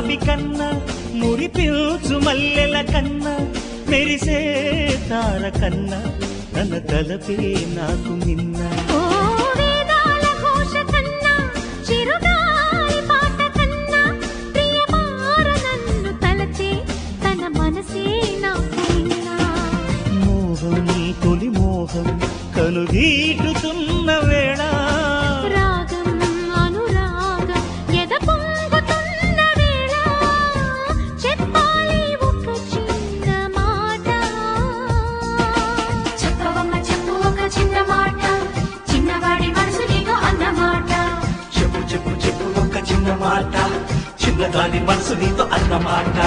గులాబీ కన్నా మురిపిల్చు మల్లెల కన్నా మెరిసే తార కన్నా తన తలపే నాకు మిన్న తొలి మోహం కనుగీటుతున్న వేళ రాగం అనురాగం ఎద పొంగుతున్న వేళ చెప్పాలి ఒక చిన్న మాట చెప్పవమ్మ చెప్పు ఒక చిన్న మాట చిన్నవాడి మనసు నీకు అన్నమాట చెప్పు చెప్పు చెప్పు ఒక చిన్న మాట చిన్నదాని మనసు నీతో అన్నమాట